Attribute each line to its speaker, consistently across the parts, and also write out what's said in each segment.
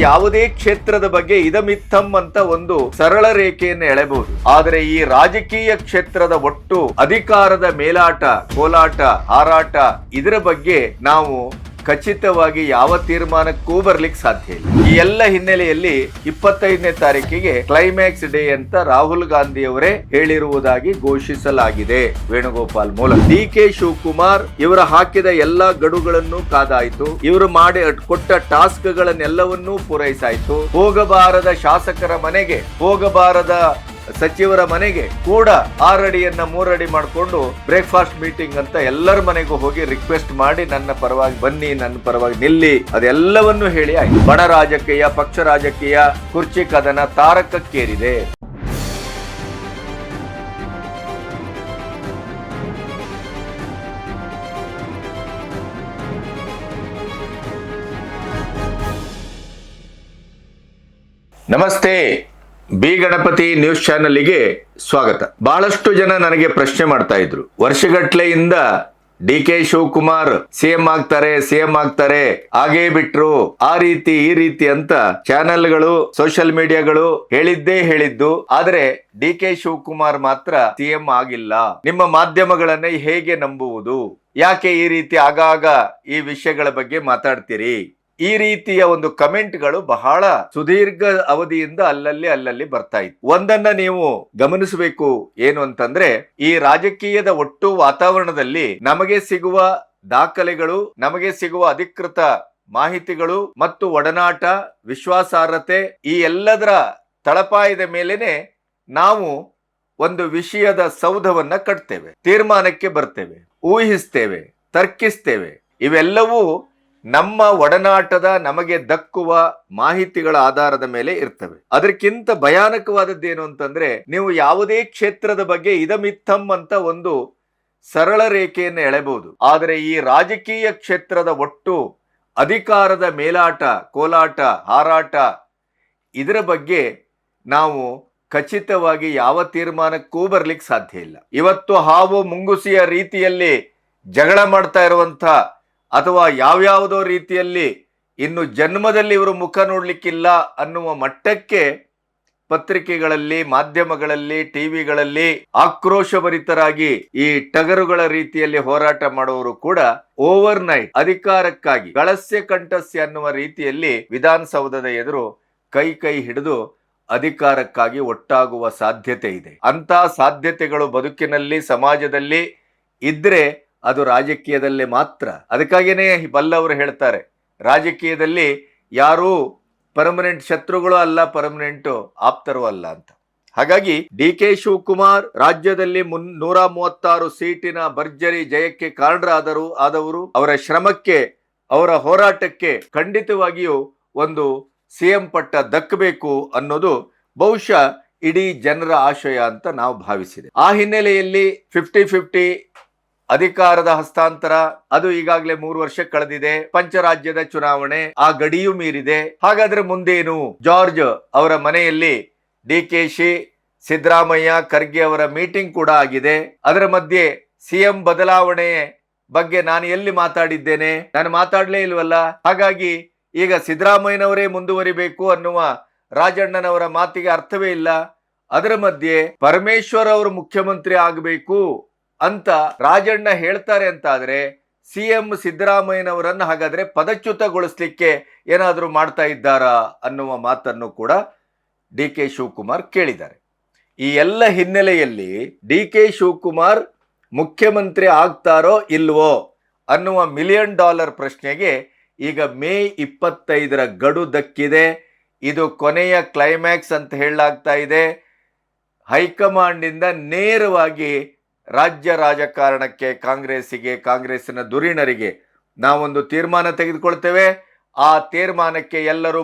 Speaker 1: ಯಾವುದೇ ಕ್ಷೇತ್ರದ ಬಗ್ಗೆ ಇದಮಿತ್ತಂ ಅಂತ ಒಂದು ಸರಳ ರೇಖೆಯನ್ನು ಎಳೆಬಹುದು. ಆದರೆ ಈ ರಾಜಕೀಯ ಕ್ಷೇತ್ರದ ಒಟ್ಟು ಅಧಿಕಾರದ ಮೇಲಾಟ, ಕೋಲಾಟ, ಹಾರಾಟ ಇದರ ಬಗ್ಗೆ ನಾವು ಖಚಿತವಾಗಿ ಯಾವ ತೀರ್ಮಾನಕ್ಕೂ ಬರ್ಲಿಕ್ಕೆ ಸಾಧ್ಯ ಇಲ್ಲ. ಈ ಎಲ್ಲ ಹಿನ್ನೆಲೆಯಲ್ಲಿ 25ನೇ ತಾರೀಕಿಗೆ ಕ್ಲೈಮ್ಯಾಕ್ಸ್ ಡೇ ಅಂತ ರಾಹುಲ್ ಗಾಂಧಿ ಅವರೇ ಹೇಳಿರುವುದಾಗಿ ಘೋಷಿಸಲಾಗಿದೆ ವೇಣುಗೋಪಾಲ್ ಮೂಲಕ. ಡಿ.ಕೆ. ಶಿವಕುಮಾರ್ ಇವರ ಹಾಕಿದ ಎಲ್ಲಾ ಗಡುಗಳನ್ನು ಕಾದಾಯಿತು. ಇವರು ಮಾಡಿ ಕೊಟ್ಟ ಟಾಸ್ಕ್ ಗಳನ್ನೆಲ್ಲವನ್ನೂ ಪೂರೈಸಾಯ್ತು. ಹೋಗಬಾರದ ಶಾಸಕರ ಮನೆಗೆ, ಹೋಗಬಾರದ ಸಚಿವರ ಮನೆಗೆ ಕೂಡ 6 ಅಡಿಯನ್ನ 3 ಅಡಿ ಮಾಡಿಕೊಂಡು ಬ್ರೇಕ್ಫಾಸ್ಟ್ ಮೀಟಿಂಗ್ ಅಂತ ಎಲ್ಲರ ಮನೆಗೂ ಹೋಗಿ ರಿಕ್ವೆಸ್ಟ್ ಮಾಡಿ ನನ್ನ ಪರವಾಗಿ ಬನ್ನಿ, ನನ್ನ ಪರವಾಗಿ ನಿಲ್ಲಿ, ಅದೆಲ್ಲವನ್ನೂ ಹೇಳಿ ಆಯ್ತು. ಬಣ ರಾಜಕೀಯ, ಪಕ್ಷ ರಾಜಕೀಯ, ಕುರ್ಚಿ ಕದನ ತಾರಕಕ್ಕೇರಿದೆ. ನಮಸ್ತೆ, ಬಿ ಗಣಪತಿ ನ್ಯೂಸ್ ಚಾನೆಲ್ಗೆ ಸ್ವಾಗತ. ಬಹಳಷ್ಟು ಜನ ನನಗೆ ಪ್ರಶ್ನೆ ಮಾಡ್ತಾ ಇದ್ರು, ವರ್ಷಗಟ್ಲೆಯಿಂದ ಡಿ.ಕೆ. ಶಿವಕುಮಾರ್ ಸಿಎಂ ಆಗ್ತಾರೆ ಹಾಗೇ ಬಿಟ್ರು, ಆ ರೀತಿ ಈ ರೀತಿ ಅಂತ ಚಾನೆಲ್ಗಳು, ಸೋಷಿಯಲ್ ಮೀಡಿಯಾಗಳು ಹೇಳಿದ್ದು. ಆದ್ರೆ ಡಿ.ಕೆ. ಶಿವಕುಮಾರ್ ಮಾತ್ರ ಸಿಎಂ ಆಗಿಲ್ಲ. ನಿಮ್ಮ ಮಾಧ್ಯಮಗಳನ್ನ ಹೇಗೆ ನಂಬುವುದು? ಯಾಕೆ ಈ ರೀತಿ ಆಗಾಗ ಈ ವಿಷಯಗಳ ಬಗ್ಗೆ ಮಾತಾಡ್ತೀರಿ? ಈ ರೀತಿಯ ಒಂದು ಕಮೆಂಟ್ಗಳು ಬಹಳ ಸುದೀರ್ಘ ಅವಧಿಯಿಂದ ಅಲ್ಲಲ್ಲಿ ಬರ್ತಾ ಇತ್ತು. ಒಂದನ್ನ ನೀವು ಗಮನಿಸಬೇಕು, ಏನು ಅಂತಂದ್ರೆ ಈ ರಾಜಕೀಯದ ಒಟ್ಟು ವಾತಾವರಣದಲ್ಲಿ ನಮಗೆ ಸಿಗುವ ದಾಖಲೆಗಳು, ನಮಗೆ ಸಿಗುವ ಅಧಿಕೃತ ಮಾಹಿತಿಗಳು ಮತ್ತು ಒಡನಾಟ, ವಿಶ್ವಾಸಾರ್ಹತೆ ಈ ಎಲ್ಲದರ ತಳಪಾಯದ ಮೇಲೆನೆ ನಾವು ಒಂದು ವಿಷಯದ ಸೌಧವನ್ನ ಕಟ್ತೇವೆ, ತೀರ್ಮಾನಕ್ಕೆ ಬರ್ತೇವೆ, ಊಹಿಸ್ತೇವೆ, ತರ್ಕಿಸ್ತೇವೆ. ಇವೆಲ್ಲವೂ ನಮ್ಮ ಒಡನಾಟದ, ನಮಗೆ ದಕ್ಕುವ ಮಾಹಿತಿಗಳ ಆಧಾರದ ಮೇಲೆ ಇರ್ತವೆ. ಅದಕ್ಕಿಂತ ಭಯಾನಕವಾದದ್ದೇನು ಅಂತಂದ್ರೆ, ನೀವು ಯಾವುದೇ ಕ್ಷೇತ್ರದ ಬಗ್ಗೆ ಇದಮಿತ್ತಂ ಅಂತ ಒಂದು ಸರಳ ರೇಖೆಯನ್ನು ಎಳೆಬಹುದು. ಆದರೆ ಈ ರಾಜಕೀಯ ಕ್ಷೇತ್ರದ ಒಟ್ಟು ಅಧಿಕಾರದ ಮೇಲಾಟ, ಕೋಲಾಟ, ಹಾರಾಟ ಇದರ ಬಗ್ಗೆ ನಾವು ಖಚಿತವಾಗಿ ಯಾವ ತೀರ್ಮಾನಕ್ಕೂ ಬರ್ಲಿಕ್ಕೆ ಸಾಧ್ಯ ಇಲ್ಲ. ಇವತ್ತು ಹಾವು ಮುಂಗುಸಿಯ ರೀತಿಯಲ್ಲಿ ಜಗಳ ಮಾಡ್ತಾ ಇರುವಂತ, ಅಥವಾ ಯಾವ್ಯಾವುದೋ ರೀತಿಯಲ್ಲಿ ಇನ್ನು ಜನ್ಮದಲ್ಲಿ ಇವರು ಮುಖ ನೋಡ್ಲಿಕ್ಕಿಲ್ಲ ಅನ್ನುವ ಮಟ್ಟಕ್ಕೆ ಪತ್ರಿಕೆಗಳಲ್ಲಿ, ಮಾಧ್ಯಮಗಳಲ್ಲಿ, ಟಿವಿಗಳಲ್ಲಿ ಆಕ್ರೋಶಭರಿತರಾಗಿ ಈ ಟಗರುಗಳ ರೀತಿಯಲ್ಲಿ ಹೋರಾಟ ಮಾಡುವವರು ಕೂಡ ಓವರ್ ನೈಟ್ ಅಧಿಕಾರಕ್ಕಾಗಿ ಗಳಸ್ಯ ಕಂಠಸ್ಯ ಅನ್ನುವ ರೀತಿಯಲ್ಲಿ ವಿಧಾನಸೌಧದ ಎದುರು ಕೈ ಹಿಡಿದು ಅಧಿಕಾರಕ್ಕಾಗಿ ಒಟ್ಟಾಗುವ ಸಾಧ್ಯತೆ ಇದೆ. ಅಂತ ಸಾಧ್ಯತೆಗಳು ಬದುಕಿನಲ್ಲಿ, ಸಮಾಜದಲ್ಲಿ ಇದ್ರೆ ಅದು ರಾಜಕೀಯದಲ್ಲೇ ಮಾತ್ರ. ಅದಕ್ಕಾಗಿಯೇ ಬಲ್ಲವರು ಹೇಳ್ತಾರೆ, ರಾಜಕೀಯದಲ್ಲಿ ಯಾರೂ ಪರ್ಮನೆಂಟ್ ಶತ್ರುಗಳು ಅಲ್ಲ, ಪರ್ಮನೆಂಟ್ ಆಪ್ತರು ಅಲ್ಲ ಅಂತ. ಹಾಗಾಗಿ ಡಿ.ಕೆ. ಶಿವಕುಮಾರ್ ರಾಜ್ಯದಲ್ಲಿ 136 ಸೀಟಿನ ಭರ್ಜರಿ ಜಯಕ್ಕೆ ಕಾರಣರಾದವರು, ಅವರ ಶ್ರಮಕ್ಕೆ, ಅವರ ಹೋರಾಟಕ್ಕೆ ಖಂಡಿತವಾಗಿಯೂ ಒಂದು ಸಿಎಂ ಪಟ್ಟ ದಕ್ಕಬೇಕು ಅನ್ನೋದು ಬಹುಶಃ ಇಡೀ ಜನರ ಆಶಯ ಅಂತ ನಾವು ಭಾವಿಸಿದೆ. ಆ ಹಿನ್ನೆಲೆಯಲ್ಲಿ 50-50 ಅಧಿಕಾರದ ಹಸ್ತಾಂತರ ಅದು ಈಗಾಗಲೇ 3 ವರ್ಷ ಕಳೆದಿದೆ. ಪಂಚರಾಜ್ಯದ ಚುನಾವಣೆ ಆ ಗಡಿಯೂ ಮೀರಿದೆ. ಹಾಗಾದ್ರೆ ಮುಂದೇನು? ಜಾರ್ಜ್ ಅವರ ಮನೆಯಲ್ಲಿ ಡಿ.ಕೆ.ಶಿ, ಸಿದ್ದರಾಮಯ್ಯ, ಖರ್ಗೆ ಅವರ ಮೀಟಿಂಗ್ ಕೂಡ ಆಗಿದೆ. ಅದರ ಮಧ್ಯೆ ಸಿಎಂ ಬದಲಾವಣೆ ಬಗ್ಗೆ ನಾನು ಎಲ್ಲಿ ಮಾತಾಡಿದ್ದೇನೆ? ನಾನು ಮಾತಾಡ್ಲೇ ಇಲ್ವಲ್ಲ. ಹಾಗಾಗಿ ಈಗ ಸಿದ್ದರಾಮಯ್ಯನವರೇ ಮುಂದುವರಿಬೇಕು ಅನ್ನುವ ರಾಜಣ್ಣನವರ ಮಾತಿಗೆ ಅರ್ಥವೇ ಇಲ್ಲ. ಅದರ ಮಧ್ಯೆ ಪರಮೇಶ್ವರ್ ಅವರು ಮುಖ್ಯಮಂತ್ರಿ ಆಗಬೇಕು ಅಂತ ರಾಜಣ್ಣ ಹೇಳ್ತಾರೆ ಅಂತಾದ್ರೆ ಸಿಎಂ ಸಿದ್ದರಾಮಯ್ಯನವರನ್ನು ಹಾಗಾದ್ರೆ ಪದಚ್ಯುತಗೊಳಿಸ್ಲಿಕ್ಕೆ ಏನಾದರೂ ಮಾಡ್ತಾ ಇದ್ದಾರಾ ಅನ್ನುವ ಮಾತನ್ನು ಕೂಡ ಡಿ.ಕೆ. ಶಿವಕುಮಾರ್ ಕೇಳಿದ್ದಾರೆ. ಈ ಎಲ್ಲ ಹಿನ್ನೆಲೆಯಲ್ಲಿ ಡಿ.ಕೆ. ಶಿವಕುಮಾರ್ ಮುಖ್ಯಮಂತ್ರಿ ಆಗ್ತಾರೋ ಇಲ್ವೋ ಅನ್ನುವ $1 ಮಿಲಿಯನ್ ಪ್ರಶ್ನೆಗೆ ಈಗ ಮೇ 25ರ ಗಡು ದಕ್ಕಿದೆ. ಇದು ಕೊನೆಯ ಕ್ಲೈಮ್ಯಾಕ್ಸ್ ಅಂತ ಹೇಳಲಾಗ್ತಾ ಇದೆ. ಹೈಕಮಾಂಡ್ ಇಂದ ನೇರವಾಗಿ ರಾಜ್ಯ ರಾಜಕಾರಣಕ್ಕೆ, ಕಾಂಗ್ರೆಸ್ಸಿನ ಧುರೀಣರಿಗೆ ನಾವೊಂದು ತೀರ್ಮಾನ ತೆಗೆದುಕೊಳ್ತೇವೆ. ಆ ತೀರ್ಮಾನಕ್ಕೆ ಎಲ್ಲರೂ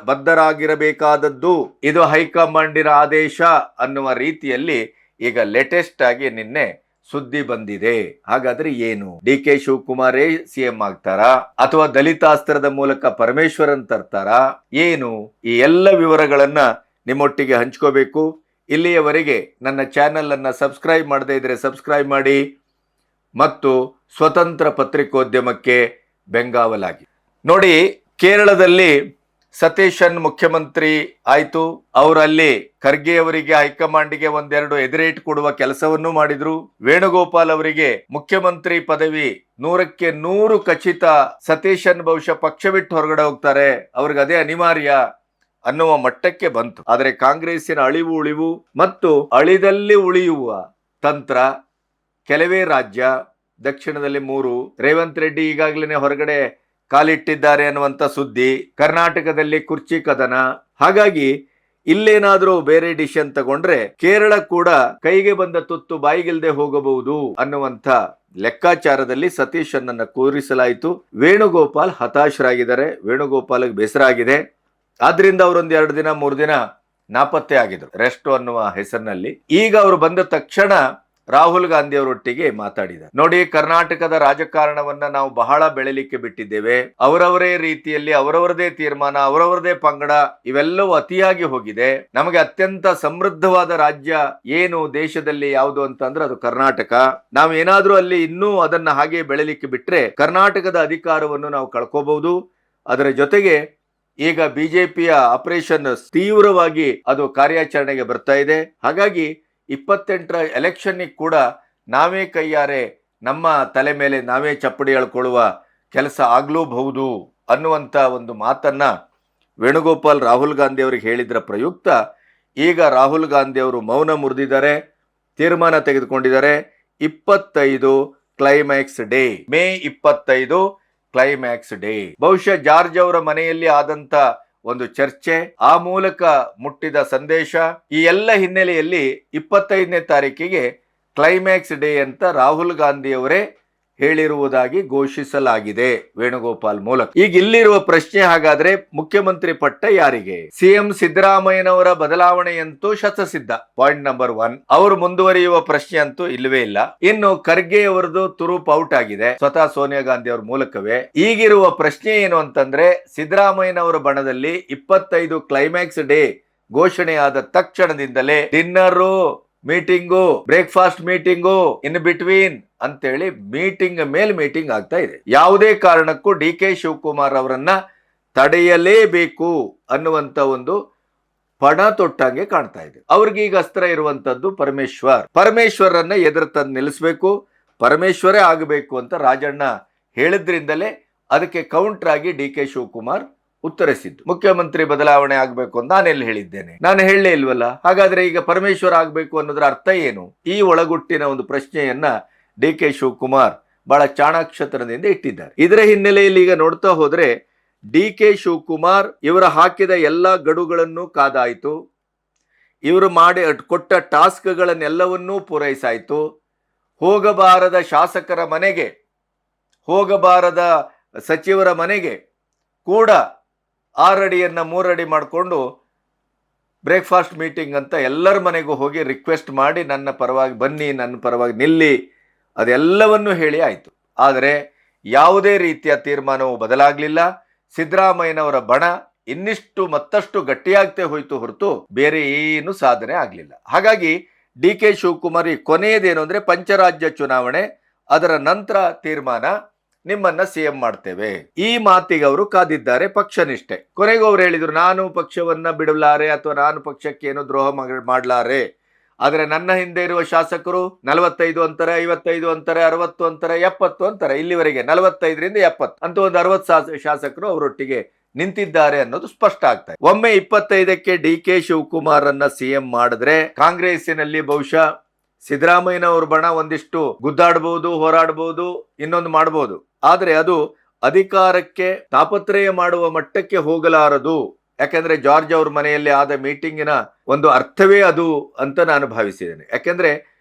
Speaker 1: ಬದ್ಧರಾಗಿರಬೇಕಾದದ್ದು, ಇದು ಹೈಕಮಾಂಡಿನ ಆದೇಶ ಅನ್ನುವ ರೀತಿಯಲ್ಲಿ ಈಗ ಲೇಟೆಸ್ಟ್ ಆಗಿ ನಿನ್ನೆ ಸುದ್ದಿ ಬಂದಿದೆ. ಹಾಗಾದ್ರೆ ಏನು? ಡಿ.ಕೆ. ಶಿವಕುಮಾರೇ ಸಿಎಂ ಆಗ್ತಾರಾ ಅಥವಾ ದಲಿತಾಸ್ತ್ರದ ಮೂಲಕ ಪರಮೇಶ್ವರನ್ ತರ್ತಾರಾ? ಏನು? ಈ ಎಲ್ಲ ವಿವರಗಳನ್ನ ನಿಮ್ಮೊಟ್ಟಿಗೆ ಹಂಚ್ಕೋಬೇಕು. ಇಲ್ಲಿಯವರೆಗೆ ನನ್ನ ಚಾನೆಲ್ ಅನ್ನು ಸಬ್ಸ್ಕ್ರೈಬ್ ಮಾಡದೇ ಇದ್ರೆ ಸಬ್ಸ್ಕ್ರೈಬ್ ಮಾಡಿ ಮತ್ತು ಸ್ವತಂತ್ರ ಪತ್ರಿಕೋದ್ಯಮಕ್ಕೆ ಬೆಂಗಾವಲಾಗಿ. ನೋಡಿ, ಕೇರಳದಲ್ಲಿ ಸತೀಶನ್ ಮುಖ್ಯಮಂತ್ರಿ ಆಯ್ತು. ಅವರಲ್ಲಿ ಖರ್ಗೆ ಅವರಿಗೆ ಹೈಕಮಾಂಡ್ಗೆ ಒಂದೆರಡು ಎದುರೇಟ್ ಕೊಡುವ ಕೆಲಸವನ್ನು ಮಾಡಿದ್ರು. ವೇಣುಗೋಪಾಲ್ ಅವರಿಗೆ ಮುಖ್ಯಮಂತ್ರಿ ಪದವಿ 100% ಖಚಿತ. ಸತೀಶನ್ ಬಹುಶಃ ಪಕ್ಷ ಬಿಟ್ಟು ಹೊರಗಡೆ ಹೋಗ್ತಾರೆ, ಅವ್ರಿಗೆ ಅದೇ ಅನಿವಾರ್ಯ ಅನ್ನುವ ಮಟ್ಟಕ್ಕೆ ಬಂತು. ಆದರೆ ಕಾಂಗ್ರೆಸ್ಸಿನ ಅಳಿವು ಉಳಿವು ಮತ್ತು ಅಳಿದಲ್ಲಿ ಉಳಿಯುವ ತಂತ್ರ, ಕೆಲವೇ ರಾಜ್ಯ, ದಕ್ಷಿಣದಲ್ಲಿ 3, ರೇವಂತ್ ರೆಡ್ಡಿ ಈಗಾಗಲೇ ಹೊರಗಡೆ ಕಾಲಿಟ್ಟಿದ್ದಾರೆ ಅನ್ನುವಂತ ಸುದ್ದಿ, ಕರ್ನಾಟಕದಲ್ಲಿ ಕುರ್ಚಿ ಕದನ. ಹಾಗಾಗಿ ಇಲ್ಲೇನಾದ್ರೂ ಬೇರೆ ಡಿಸಿಷನ್ ತಗೊಂಡ್ರೆ ಕೇರಳ ಕೂಡ ಕೈಗೆ ಬಂದ ತುತ್ತು ಬಾಯಿಗಿಲ್ದೆ ಹೋಗಬಹುದು ಅನ್ನುವಂತ ಲೆಕ್ಕಾಚಾರದಲ್ಲಿ ಸತೀಶನ್ನ ಕೂರಿಸಲಾಯಿತು. ವೇಣುಗೋಪಾಲ್ ಹತಾಶರಾಗಿದ್ದಾರೆ, ವೇಣುಗೋಪಾಲ್ಗೆ ಬೇಸರ ಆಗಿದೆ. ಆದ್ರಿಂದ ಅವರೊಂದು 2 ದಿನ 3 ದಿನ ನಾಪತ್ತೆ ಆಗಿದ್ರು ರೆಸ್ಟ್ ಅನ್ನುವ ಹೆಸರಿನಲ್ಲಿ. ಈಗ ಅವರು ಬಂದ ತಕ್ಷಣ ರಾಹುಲ್ ಗಾಂಧಿ ಅವರೊಟ್ಟಿಗೆ ಮಾತಾಡಿದ್ದಾರೆ. ನೋಡಿ, ಕರ್ನಾಟಕದ ರಾಜಕಾರಣವನ್ನ ನಾವು ಬಹಳ ಬೆಳೆಲಿಕ್ಕೆ ಬಿಟ್ಟಿದ್ದೇವೆ. ಅವರವರೇ ರೀತಿಯಲ್ಲಿ ಅವರವರದೇ ತೀರ್ಮಾನ, ಅವರವರದೇ ಪಂಗಡ, ಇವೆಲ್ಲವೂ ಅತಿಯಾಗಿ ಹೋಗಿದೆ. ನಮಗೆ ಅತ್ಯಂತ ಸಮೃದ್ಧವಾದ ರಾಜ್ಯ ಏನು ದೇಶದಲ್ಲಿ ಯಾವುದು ಅಂತಂದ್ರೆ ಅದು ಕರ್ನಾಟಕ. ನಾವು ಏನಾದ್ರೂ ಅಲ್ಲಿ ಇನ್ನೂ ಅದನ್ನ ಹಾಗೆ ಬೆಳೆಲಿಕ್ಕೆ ಬಿಟ್ರೆ ಕರ್ನಾಟಕದ ಅಧಿಕಾರವನ್ನು ನಾವು ಕಳ್ಕೋಬಹುದು. ಅದರ ಜೊತೆಗೆ ಈಗ ಬಿಜೆಪಿಯ ಆಪರೇಷನ್ ತೀವ್ರವಾಗಿ ಅದು ಕಾರ್ಯಾಚರಣೆಗೆ ಬರ್ತಾ ಇದೆ. ಹಾಗಾಗಿ 28ರ ಎಲೆಕ್ಷನ್ ಕೂಡ ನಾವೇ ಕೈಯಾರೆ ನಮ್ಮ ತಲೆ ಮೇಲೆ ನಾವೇ ಚಪ್ಪಡಿ ಎಳ್ಕೊಳ್ಳುವ ಕೆಲಸ ಆಗ್ಲೂಬಹುದು ಅನ್ನುವಂತ ಒಂದು ಮಾತನ್ನ ವೇಣುಗೋಪಾಲ್ ರಾಹುಲ್ ಗಾಂಧಿ ಅವರಿಗೆ ಹೇಳಿದ್ರ ಪ್ರಯುಕ್ತ ಈಗ ರಾಹುಲ್ ಗಾಂಧಿ ಅವರು ಮೌನ ಮುರಿದಿದ್ದಾರೆ, ತೀರ್ಮಾನ ತೆಗೆದುಕೊಂಡಿದ್ದಾರೆ. 25 climax day, May 25 climax day. ಬಹುಶಃ ಜಾರ್ಜ್ ಅವರ ಮನೆಯಲ್ಲಿ ಆದಂತ ಒಂದು ಚರ್ಚೆ, ಆ ಮೂಲಕ ಮುಟ್ಟಿದ ಸಂದೇಶ, ಈ ಎಲ್ಲ ಹಿನ್ನೆಲೆಯಲ್ಲಿ 25ನೇ ತಾರೀಕಿಗೆ ಕ್ಲೈಮ್ಯಾಕ್ಸ್ ಡೇ ಅಂತ ರಾಹುಲ್ ಗಾಂಧಿ ಅವರೇ ಹೇಳಿರುವುದಾಗಿ ಘೋಷಿಸಲಾಗಿದೆ ವೇಣುಗೋಪಾಲ್ ಮೂಲಕ. ಈಗ ಇಲ್ಲಿರುವ ಪ್ರಶ್ನೆ, ಹಾಗಾದ್ರೆ ಮುಖ್ಯಮಂತ್ರಿ ಪಟ್ಟ ಯಾರಿಗೆ? ಸಿಎಂ ಸಿದ್ದರಾಮಯ್ಯನವರ ಬದಲಾವಣೆಯಂತೂ ಶತಸಿದ್ಧ, ಪಾಯಿಂಟ್ ನಂಬರ್ 1. ಅವರು ಮುಂದುವರಿಯುವ ಪ್ರಶ್ನೆ ಅಂತೂ ಇಲ್ಲವೇ ಇಲ್ಲ. ಇನ್ನು ಖರ್ಗೆ ಅವರದು ತುರುಪ್ ಔಟ್ ಆಗಿದೆ, ಸ್ವತಃ ಸೋನಿಯಾ ಗಾಂಧಿ ಅವರ ಮೂಲಕವೇ. ಈಗಿರುವ ಪ್ರಶ್ನೆ ಏನು ಅಂತಂದ್ರೆ, ಸಿದ್ದರಾಮಯ್ಯನವರ ಬಣದಲ್ಲಿ 25 ಕ್ಲೈಮ್ಯಾಕ್ಸ್ ಡೇ ಘೋಷಣೆಯಾದ ತಕ್ಷಣದಿಂದಲೇ dinner, meeting, breakfast meeting, in between ಅಂತೇಳಿ ಮೀಟಿಂಗ್ ಮೇಲೆ ಮೀಟಿಂಗ್ ಆಗ್ತಾ ಇದೆ. ಯಾವುದೇ ಕಾರಣಕ್ಕೂ DK ಶಿವಕುಮಾರ್ ಅವರನ್ನ ತಡೆಯಲೇಬೇಕು ಅನ್ನುವಂತ ಒಂದು ಪಣ ತೊಟ್ಟಂಗೆ ಕಾಣ್ತಾ ಇದೆ. ಅವ್ರಿಗೆ ಈಗ ಅಸ್ತ್ರ ಇರುವಂತದ್ದು ಪರಮೇಶ್ವರನ್ನ ಎದುರು ತಂದು ನಿಲ್ಲಿಸಬೇಕು, ಪರಮೇಶ್ವರೇ ಆಗಬೇಕು ಅಂತ ರಾಜಣ್ಣ ಹೇಳಿದ್ರಿಂದಲೇ ಅದಕ್ಕೆ ಕೌಂಟರ್ ಆಗಿ DK ಶಿವಕುಮಾರ್ ಉತ್ತರಿಸಿದ್ದು. ಮುಖ್ಯಮಂತ್ರಿ ಬದಲಾವಣೆ ಆಗಬೇಕು ಅಂತ ನಾನೆಲ್ಲಿ ಹೇಳಿದ್ದೇನೆ? ನಾನು ಹೇಳಲೇ ಇಲ್ವಲ್ಲ. ಹಾಗಾದ್ರೆ ಈಗ ಪರಮೇಶ್ವರ ಆಗಬೇಕು ಅನ್ನೋದ್ರ ಅರ್ಥ ಏನು? ಈ ಒಳಗುಟ್ಟಿನ ಒಂದು ಪ್ರಶ್ನೆಯನ್ನ DK ಶಿವಕುಮಾರ್ ಬಹಳ ಚಾಣಾಕ್ಷತನದಿಂದ ಇಟ್ಟಿದ್ದಾರೆ. ಇದರ ಹಿನ್ನೆಲೆಯಲ್ಲಿ ಈಗ ನೋಡ್ತಾ ಹೋದ್ರೆ DK ಶಿವಕುಮಾರ್ ಇವರ ಹಾಕಿದ ಎಲ್ಲಾ ಗಡುಗಳನ್ನು ಕಾದಾಯಿತು, ಇವರು ಮಾಡಿ ಕೊಟ್ಟ ಟಾಸ್ಕ್ಗಳನ್ನೆಲ್ಲವನ್ನೂ ಪೂರೈಸಾಯಿತು. ಹೋಗಬಾರದ ಶಾಸಕರ ಮನೆಗೆ, ಹೋಗಬಾರದ ಸಚಿವರ ಮನೆಗೆ ಕೂಡ 6 ಅಡಿಯನ್ನ 3 ಅಡಿ ಮಾಡಿಕೊಂಡು ಬ್ರೇಕ್ಫಾಸ್ಟ್ ಮೀಟಿಂಗ್ ಅಂತ ಎಲ್ಲರ ಮನೆಗೂ ಹೋಗಿ ರಿಕ್ವೆಸ್ಟ್ ಮಾಡಿ ನನ್ನ ಪರವಾಗಿ ಬನ್ನಿ, ನನ್ನ ಪರವಾಗಿ ನಿಲ್ಲಿ, ಅದೆಲ್ಲವನ್ನೂ ಹೇಳಿ ಆಯಿತು. ಆದರೆ ಯಾವುದೇ ರೀತಿಯ ತೀರ್ಮಾನವು ಬದಲಾಗಲಿಲ್ಲ. ಸಿದ್ದರಾಮಯ್ಯನವರ ಬಣ ಇನ್ನಿಷ್ಟು ಮತ್ತಷ್ಟು ಗಟ್ಟಿಯಾಗ್ತೇ ಹೋಯ್ತು ಹೊರತು ಬೇರೆ ಏನು ಸಾಧನೆ ಆಗಲಿಲ್ಲ. ಹಾಗಾಗಿ DK ಶಿವಕುಮಾರ್ ಕೊನೆಯದೇನು ಅಂದ್ರೆ ಪಂಚರಾಜ್ಯ ಚುನಾವಣೆ, ಅದರ ನಂತರ ತೀರ್ಮಾನ, ನಿಮ್ಮನ್ನ CM ಮಾಡ್ತೇವೆ. ಈ ಮಾತಿಗೆ ಅವರು ಕಾದಿದ್ದಾರೆ, ಪಕ್ಷನಿಷ್ಠೆ. ಕೊನೆಗೂ ಅವ್ರು ಹೇಳಿದ್ರು, ನಾನು ಪಕ್ಷವನ್ನ ಬಿಡಲಾರೆ ಅಥವಾ ನಾನು ಪಕ್ಷಕ್ಕೆ ಏನು ದ್ರೋಹ ಮಾಡಲಾರೆ, ಆದರೆ ನನ್ನ ಹಿಂದೆ ಇರುವ ಶಾಸಕರು 45 ಅಂತಾರೆ, 55 ಅಂತಾರೆ, 60 ಅಂತಾರೆ, 70 ಅಂತಾರೆ. ಇಲ್ಲಿವರೆಗೆ 45ರಿಂದ 70 ಅಂತ ಒಂದು 60 ಶಾಸಕರು ಅವರೊಟ್ಟಿಗೆ ನಿಂತಿದ್ದಾರೆ ಅನ್ನೋದು ಸ್ಪಷ್ಟ ಆಗ್ತಾ ಇದೆ. ಒಮ್ಮೆ 25ಕ್ಕೆ DK ಶಿವಕುಮಾರ್ ಅನ್ನ CM ಮಾಡಿದ್ರೆ ಕಾಂಗ್ರೆಸ್ಸಿನಲ್ಲಿ ಬಹುಶಃ ಸಿದ್ದರಾಮಯ್ಯನವ್ರ ಬಣ ಒಂದಿಷ್ಟು ಗುದ್ದಾಡಬಹುದು, ಹೋರಾಡಬಹುದು, ಇನ್ನೊಂದು ಮಾಡಬಹುದು. ಆದ್ರೆ ಅದು ಅಧಿಕಾರಕ್ಕೆ ತಾಪತ್ರಯ ಮಾಡುವ ಮಟ್ಟಕ್ಕೆ ಹೋಗಲಾರದು. ಯಾಕಂದ್ರೆ ಜಾರ್ಜ್ ಅವ್ರ ಮನೆಯಲ್ಲಿ ಆದ ಮೀಟಿಂಗಿನ ಒಂದು ಅರ್ಥವೇ ಅದು ಅಂತ ನಾನು ಭಾವಿಸಿದ್ದೇನೆ. ಯಾಕಂದ್ರೆ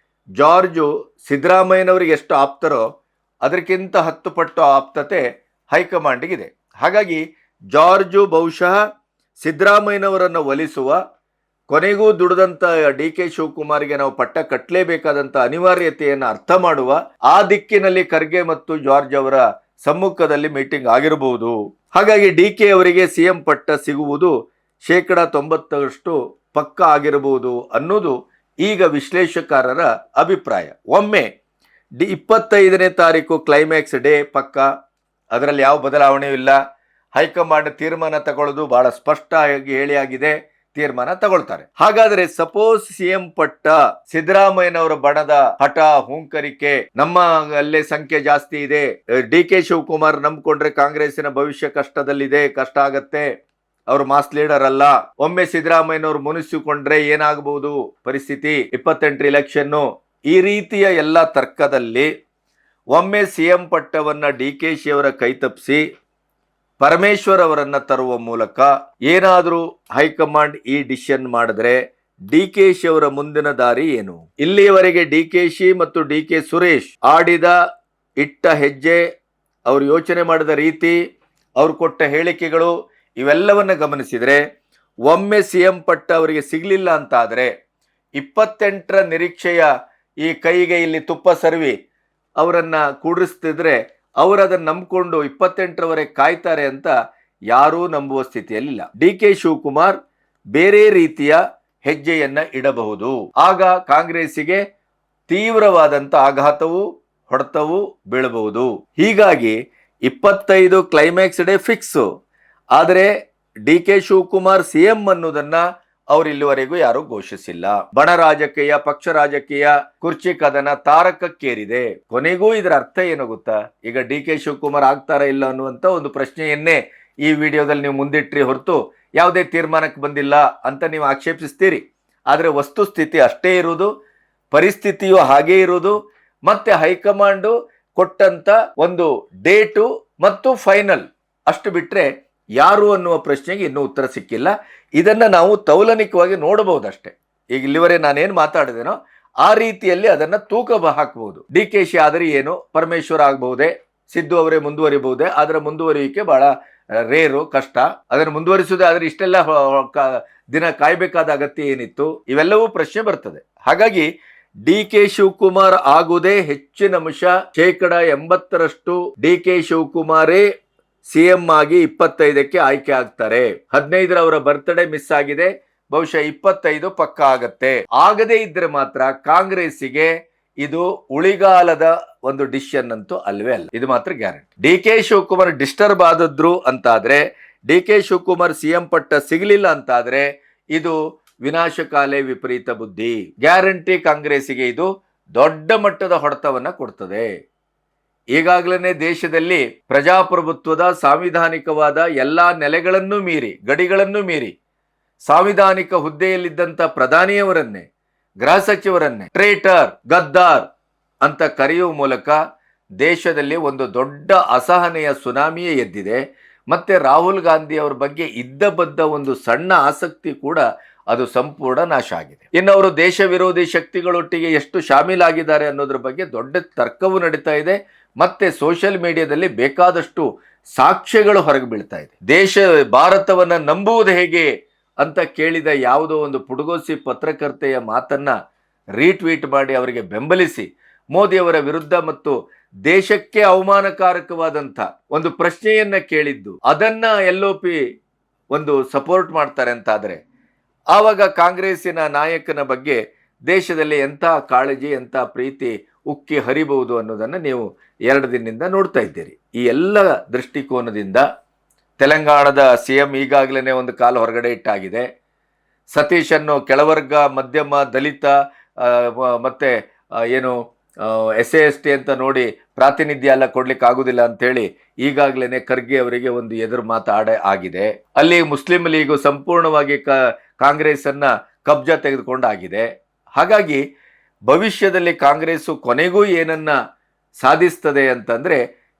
Speaker 1: ಜಾರ್ಜು ಸಿದ್ದರಾಮಯ್ಯನವರಿಗೆ ಎಷ್ಟು ಆಪ್ತರೋ ಅದಕ್ಕಿಂತ 10 ಪಟ್ಟು ಆಪ್ತತೆ ಹೈಕಮಾಂಡ್ಗಿದೆ. ಹಾಗಾಗಿ ಜಾರ್ಜು ಬಹುಶಃ ಸಿದ್ದರಾಮಯ್ಯನವರನ್ನು ಒಲಿಸುವ, ಕೊನೆಗೂ ದುಡಿದಂತ DK ಶಿವಕುಮಾರ್ಗೆ ನಾವು ಪಟ್ಟ ಕಟ್ಟಲೇಬೇಕಾದಂತ ಅನಿವಾರ್ಯತೆಯನ್ನು ಅರ್ಥ ಮಾಡುವ ಆ ದಿಕ್ಕಿನಲ್ಲಿ ಖರ್ಗೆ ಮತ್ತು ಜಾರ್ಜ್ ಅವರ ಸಮ್ಮುಖದಲ್ಲಿ ಮೀಟಿಂಗ್ ಆಗಿರಬಹುದು. ಹಾಗಾಗಿ DK ಅವರಿಗೆ CM ಪಟ್ಟ ಸಿಗುವುದು 90% ಪಕ್ಕ ಆಗಿರಬಹುದು ಅನ್ನೋದು ಈಗ ವಿಶ್ಲೇಷಕರ ಅಭಿಪ್ರಾಯ. ಒಮ್ಮೆ 25ನೇ ತಾರೀಕು ಕ್ಲೈಮ್ಯಾಕ್ಸ್ ಡೇ ಪಕ್ಕ, ಅದರಲ್ಲಿ ಯಾವ ಬದಲಾವಣೆಯೂ ಇಲ್ಲ. ಹೈಕಮಾಂಡ್ ತೀರ್ಮಾನ ತಗೊಳ್ಳೋದು ಬಹಳ ಸ್ಪಷ್ಟವಾಗಿ ಹೇಳಿಯಾಗಿದೆ, ತೀರ್ಮಾನ ತಗೊಳ್ತಾರೆ. ಹಾಗಾದ್ರೆ ಸಪೋಸ್ ಸಿಎಂ ಪಟ್ಟ ಸಿದ್ದರಾಮಯ್ಯನವರ ಬಣದ ಹಠ ಹುಂಕರಿಕೆ, ನಮ್ಮ ಅಲ್ಲೇ ಸಂಖ್ಯೆ ಜಾಸ್ತಿ ಇದೆ, ಡಿ ಕೆ ಶಿವಕುಮಾರ್ ನಂಬ್ಕೊಂಡ್ರೆ ಕಾಂಗ್ರೆಸ್ಸಿನ ಭವಿಷ್ಯ ಕಷ್ಟದಲ್ಲಿದೆ, ಕಷ್ಟ ಆಗತ್ತೆ, ಅವರು ಮಾಸ್ ಲೀಡರ್ ಅಲ್ಲ, ಒಮ್ಮೆ ಸಿದ್ದರಾಮಯ್ಯನವರು ಮುನಿಸಿಕೊಂಡ್ರೆ ಏನಾಗಬಹುದು ಪರಿಸ್ಥಿತಿ, 28 ಎಲೆಕ್ಷನ್, ಈ ರೀತಿಯ ಎಲ್ಲ ತರ್ಕದಲ್ಲಿ ಒಮ್ಮೆ ಸಿಎಂ ಪಟ್ಟವನ್ನ ಡಿ ಕೆ ಶಿ ಅವರ ಕೈ ತಪ್ಪಿಸಿ ಪರಮೇಶ್ವರ್ ಅವರನ್ನ ತರುವ ಮೂಲಕ ಏನಾದರೂ ಹೈಕಮಾಂಡ್ ಈ ಡಿಸಿಷನ್ ಮಾಡಿದ್ರೆ ಡಿ ಕೆ ಶಿ ಅವರ ಮುಂದಿನ ದಾರಿ ಏನು? ಇಲ್ಲಿಯವರೆಗೆ ಡಿ ಕೆ ಶಿ ಮತ್ತು ಡಿ ಕೆ ಸುರೇಶ್ ಆಡಿದ ಇಟ್ಟ ಹೆಜ್ಜೆ, ಅವರು ಯೋಚನೆ ಮಾಡಿದ ರೀತಿ, ಅವರು ಕೊಟ್ಟ ಹೇಳಿಕೆಗಳು ಇವೆಲ್ಲವನ್ನ ಗಮನಿಸಿದ್ರೆ ಒಮ್ಮೆ ಸಿಎಂ ಪಟ್ಟ ಅವರಿಗೆ ಸಿಗ್ಲಿಲ್ಲ ಅಂತ ಆದ್ರೆ 28ರ ನಿರೀಕ್ಷೆಯ ಈ ಕೈಗೆ ಇಲ್ಲಿ ತುಪ್ಪ ಸರ್ವಿ ಅವರನ್ನ ಕೂಡಿಸ್ತಿದ್ರೆ ಅವರು ಅದನ್ನ ನಂಬಿಕೊಂಡು 28ರವರೆಗೆ ಕಾಯ್ತಾರೆ ಅಂತ ಯಾರೂ ನಂಬುವ ಸ್ಥಿತಿಯಲ್ಲಿಲ್ಲ. ಡಿ ಕೆ ಶಿವಕುಮಾರ್ ಬೇರೆ ರೀತಿಯ ಹೆಜ್ಜೆಯನ್ನ ಇಡಬಹುದು. ಆಗ ಕಾಂಗ್ರೆಸ್ಸಿಗೆ ತೀವ್ರವಾದಂತ ಆಘಾತವು ಹೊಡೆತವು ಬೀಳಬಹುದು. ಹೀಗಾಗಿ 25 ಕ್ಲೈಮ್ಯಾಕ್ಸ್ ಡೇ ಫಿಕ್ಸ್. ಆದರೆ ಡಿ ಕೆ ಶಿವಕುಮಾರ್ ಸಿಎಂ ಅನ್ನೋದನ್ನ ಅವ್ರು ಇಲ್ಲಿವರೆಗೂ ಯಾರು ಘೋಷಿಸಿಲ್ಲ. ಬಣ ರಾಜಕೀಯ, ಪಕ್ಷ ರಾಜಕೀಯ, ಕುರ್ಚಿ ಕದನ ತಾರಕಕ್ಕೇರಿದೆ. ಕೊನೆಗೂ ಇದರ ಅರ್ಥ ಏನು ಗೊತ್ತಾ? ಈಗ ಡಿ ಕೆ ಶಿವಕುಮಾರ್ ಆಗ್ತಾರ ಇಲ್ಲ ಅನ್ನುವಂತ ಒಂದು ಪ್ರಶ್ನೆಯನ್ನೇ ಈ ವಿಡಿಯೋದಲ್ಲಿ ನೀವು ಮುಂದಿಟ್ರಿ ಹೊರತು ಯಾವುದೇ ತೀರ್ಮಾನಕ್ಕೆ ಬಂದಿಲ್ಲ ಅಂತ ನೀವು ಆಕ್ಷೇಪಿಸ್ತೀರಿ. ಆದ್ರೆ ವಸ್ತುಸ್ಥಿತಿ ಅಷ್ಟೇ ಇರುವುದು, ಪರಿಸ್ಥಿತಿಯು ಹಾಗೇ ಇರುವುದು, ಮತ್ತೆ ಹೈಕಮಾಂಡು ಕೊಟ್ಟಂತ ಒಂದು ಡೇಟು ಮತ್ತು ಫೈನಲ್ ಅಷ್ಟು ಬಿಟ್ರೆ ಯಾರು ಅನ್ನುವ ಪ್ರಶ್ನೆಗೆ ಇನ್ನೂ ಉತ್ತರ ಸಿಕ್ಕಿಲ್ಲ. ಇದನ್ನ ನಾವು ತೌಲನಿಕವಾಗಿ ನೋಡಬಹುದಷ್ಟೇ. ಈಗ ಇಲ್ಲಿವರೆಗೆ ನಾನೇನು ಮಾತಾಡಿದೇನೋ ಆ ರೀತಿಯಲ್ಲಿ ಅದನ್ನ ತೂಕ ಹಾಕಬಹುದು. ಡಿ ಕೆ ಶಿ ಆದರೆ ಏನು, ಪರಮೇಶ್ವರ್ ಆಗಬಹುದೇ, ಸಿದ್ದು ಅವರೇ ಮುಂದುವರಿಬಹುದೇ, ಅದರ ಮುಂದುವರಿಯುವಿಕೆ ಬಹಳ ರೇರು, ಕಷ್ಟ. ಅದನ್ನು ಮುಂದುವರಿಸುವುದೇ ಆದ್ರೆ ಇಷ್ಟೆಲ್ಲ ದಿನ ಕಾಯ್ಬೇಕಾದ ಅಗತ್ಯ ಏನಿತ್ತು? ಇವೆಲ್ಲವೂ ಪ್ರಶ್ನೆ ಬರ್ತದೆ. ಹಾಗಾಗಿ ಡಿ ಕೆ ಶಿವಕುಮಾರ್ ಆಗುವುದೇ ಹೆಚ್ಚಿನ ಅಂಶ, 80% ಡಿ ಕೆ ಶಿವಕುಮಾರೇ ಸಿಎಂ ಆಗಿ 25ಕ್ಕೆ ಆಯ್ಕೆ ಆಗ್ತಾರೆ. 15 ಅವರ ಬರ್ತ್ಡೇ ಮಿಸ್ ಆಗಿದೆ, ಬಹುಶಃ 25 ಪಕ್ಕ ಆಗತ್ತೆ. ಆಗದೇ ಇದ್ರೆ ಮಾತ್ರ ಕಾಂಗ್ರೆಸ್ಸಿಗೆ ಇದು ಉಳಿಗಾಲದ ಒಂದು ಡಿಸಿಷನ್ ಅಂತೂ ಅಲ್ವೇ ಅಲ್ಲ, ಇದು ಮಾತ್ರ guarantee. D K Shivakumar disturb ಆದದ್ರು ಅಂತಾದ್ರೆ, ಡಿ ಕೆ ಶಿವಕುಮಾರ್ ಸಿಎಂ ಪಟ್ಟ ಸಿಗಲಿಲ್ಲ ಅಂತಾದ್ರೆ ಇದು ವಿನಾಶಕಾಲೆ ವಿಪರೀತ ಬುದ್ಧಿ. ಗ್ಯಾರಂಟಿ ಕಾಂಗ್ರೆಸ್ಸಿಗೆ ಇದು ದೊಡ್ಡ ಮಟ್ಟದ ಹೊಡೆತವನ್ನ ಕೊಡ್ತದೆ. ಈಗಾಗಲೇ ದೇಶದಲ್ಲಿ ಪ್ರಜಾಪ್ರಭುತ್ವದ ಸಾಂವಿಧಾನಿಕವಾದ ಎಲ್ಲಾ ನೆಲೆಗಳನ್ನು ಮೀರಿ, ಗಡಿಗಳನ್ನು ಮೀರಿ ಸಾಂವಿಧಾನಿಕ ಹುದ್ದೆಯಲ್ಲಿದ್ದಂಥ ಪ್ರಧಾನಿಯವರನ್ನೇ, ಗೃಹ ಸಚಿವರನ್ನೇ ಟ್ರೇಟರ್, ಗದ್ದಾರ್ ಅಂತ ಕರೆಯುವ ಮೂಲಕ ದೇಶದಲ್ಲಿ ಒಂದು ದೊಡ್ಡ ಅಸಹನೆಯ ಸುನಾಮಿಯೇ ಎದ್ದಿದೆ. ಮತ್ತೆ ರಾಹುಲ್ ಗಾಂಧಿ ಅವರ ಬಗ್ಗೆ ಇದ್ದ ಬದ್ದ ಒಂದು ಸಣ್ಣ ಆಸಕ್ತಿ ಕೂಡ ಅದು ಸಂಪೂರ್ಣ ನಾಶ ಆಗಿದೆ. ಇನ್ನು ಅವರು ದೇಶ ವಿರೋಧಿ ಶಕ್ತಿಗಳೊಟ್ಟಿಗೆ ಎಷ್ಟು ಶಾಮೀಲಾಗಿದ್ದಾರೆ ಅನ್ನೋದ್ರ ಬಗ್ಗೆ ದೊಡ್ಡ ತರ್ಕವು ನಡೀತಾ ಇದೆ. ಮತ್ತೆ ಸೋಷಿಯಲ್ ಮೀಡಿಯಾದಲ್ಲಿ ಬೇಕಾದಷ್ಟು ಸಾಕ್ಷ್ಯಗಳು ಹೊರಗೆ ಬೀಳ್ತಾ ಇದೆ. ಭಾರತವನ್ನ ನಂಬುವುದು ಹೇಗೆ ಅಂತ ಕೇಳಿದ ಯಾವುದೋ ಒಂದು ಪುಡುಗೋಸಿ ಪತ್ರಕರ್ತೆಯ ಮಾತನ್ನ ರೀಟ್ವೀಟ್ ಮಾಡಿ ಅವರಿಗೆ ಬೆಂಬಲಿಸಿ ಮೋದಿ ಅವರ ವಿರುದ್ಧ ಮತ್ತು ದೇಶಕ್ಕೆ ಅವಮಾನಕಾರಕವಾದಂಥ ಒಂದು ಪ್ರಶ್ನೆಯನ್ನ ಕೇಳಿದ್ದು, ಅದನ್ನ LOP ಒಂದು ಸಪೋರ್ಟ್ ಮಾಡ್ತಾರೆ ಅಂತಾದ್ರೆ ಆವಾಗ ಕಾಂಗ್ರೆಸ್ಸಿನ ನಾಯಕನ ಬಗ್ಗೆ ದೇಶದಲ್ಲಿ ಎಂಥ ಕಾಳಜಿ, ಎಂಥ ಪ್ರೀತಿ ಉಕ್ಕಿ ಹರಿಬಹುದು ಅನ್ನೋದನ್ನು ನೀವು 2 ದಿನದಿಂದ ನೋಡ್ತಾ ಇದ್ದೀರಿ. ಈ ಎಲ್ಲ ದೃಷ್ಟಿಕೋನದಿಂದ ತೆಲಂಗಾಣದ ಸಿಎಂ ಈಗಾಗಲೇ ಒಂದು ಕಾಲು ಹೊರಗಡೆ ಇಟ್ಟಾಗಿದೆ. ಸತೀಶನ್ನು ಕೆಳವರ್ಗ, ಮಧ್ಯಮ, ದಲಿತ ಮತ್ತೆ ಏನು SC/ST ಅಂತ ನೋಡಿ ಪ್ರಾತಿನಿಧ್ಯ ಎಲ್ಲ ಕೊಡ್ಲಿಕ್ಕೆ ಆಗುದಿಲ್ಲ ಅಂತೇಳಿ ಈಗಾಗಲೇ ಖರ್ಗೆ ಅವರಿಗೆ ಒಂದು ಎದುರು ಮಾತಾಡ ಆಗಿದೆ. ಅಲ್ಲಿ ಮುಸ್ಲಿಂ ಲೀಗು ಸಂಪೂರ್ಣವಾಗಿ ಕಾಂಗ್ರೆಸ್ ಅನ್ನ ಕಬ್ಜಾ ತೆಗೆದುಕೊಂಡಾಗಿದೆ. ಹಾಗಾಗಿ ಭವಿಷ್ಯದಲ್ಲಿ ಕಾಂಗ್ರೆಸ್ಸು ಕೊನೆಗೂ ಏನನ್ನ ಸಾಧಿಸ್ತದೆ ಅಂತಂದ್ರೆ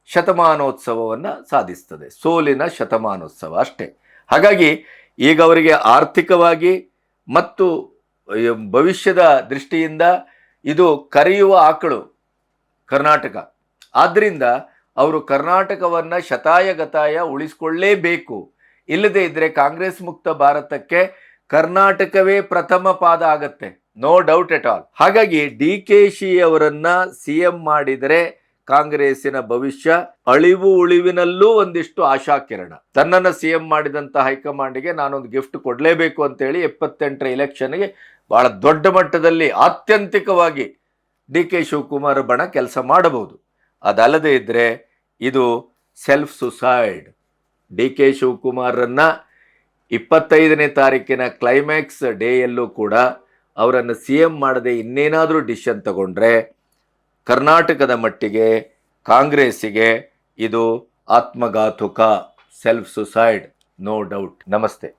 Speaker 1: ಶತಮಾನೋತ್ಸವವನ್ನ ಸಾಧಿಸ್ತದೆ, ಸೋಲಿನ ಶತಮಾನೋತ್ಸವ ಅಷ್ಟೇ. ಹಾಗಾಗಿ ಈಗ ಅವರಿಗೆ ಆರ್ಥಿಕವಾಗಿ ಮತ್ತು ಭವಿಷ್ಯದ ದೃಷ್ಟಿಯಿಂದ ಇದು ಕರೆಯುವ ಆಕಳು ಕರ್ನಾಟಕ. ಆದ್ರಿಂದ ಅವರು ಕರ್ನಾಟಕವನ್ನ ಶತಾಯಗತಾಯ ಉಳಿಸ್ಕೊಳ್ಳೇಬೇಕು. ಇಲ್ಲದೇ ಇದ್ರೆ ಕಾಂಗ್ರೆಸ್ ಮುಕ್ತ ಭಾರತಕ್ಕೆ ಕರ್ನಾಟಕವೇ ಪ್ರಥಮ ಪಾದ ಆಗತ್ತೆ, ನೋ ಡೌಟ್ ಎಟ್ ಆಲ್. ಹಾಗಾಗಿ ಡಿ ಕೆ ಶಿ ಅವರನ್ನ ಸಿಎಂ ಮಾಡಿದರೆ ಕಾಂಗ್ರೆಸ್ಸಿನ ಭವಿಷ್ಯ ಅಳಿವು ಉಳಿವಿನಲ್ಲೂ ಒಂದಿಷ್ಟು ಆಶಾಕಿರಣ. ತನ್ನನ್ನು ಸಿಎಂ ಮಾಡಿದಂತ ಹೈಕಮಾಂಡ್ಗೆ ನಾನೊಂದು ಗಿಫ್ಟ್ ಕೊಡಲೇಬೇಕು ಅಂತೇಳಿ 78ರ ಎಲೆಕ್ಷನ್ಗೆ ಬಹಳ ದೊಡ್ಡ ಮಟ್ಟದಲ್ಲಿ ಆತ್ಯಂತಿಕವಾಗಿ ಡಿ ಕೆ ಶಿವಕುಮಾರ್ ಬಣ ಕೆಲಸ ಮಾಡಬಹುದು. ಅದಲ್ಲದೆ ಇದ್ರೆ ಇದು ಸೆಲ್ಫ್ ಸುಸೈಡ್. ಡಿ ಕೆ ಶಿವಕುಮಾರನ್ನ 25ನೇ ತಾರೀಕಿನ ಕ್ಲೈಮ್ಯಾಕ್ಸ್ ಡೇಯಲ್ಲೂ ಕೂಡ ಅವರನ್ನು CM ಮಾಡದೆ ಇನ್ನೇನಾದರೂ ಡಿಸಿಷನ್ ತಗೊಂಡ್ರೆ ಕರ್ನಾಟಕದ ಮಟ್ಟಿಗೆ ಕಾಂಗ್ರೆಸ್ಸಿಗೆ ಇದು ಆತ್ಮಘಾತುಕ, ಸೆಲ್ಫ್ ಸುಸೈಡ್, ನೋ ಡೌಟ್. ನಮಸ್ತೆ.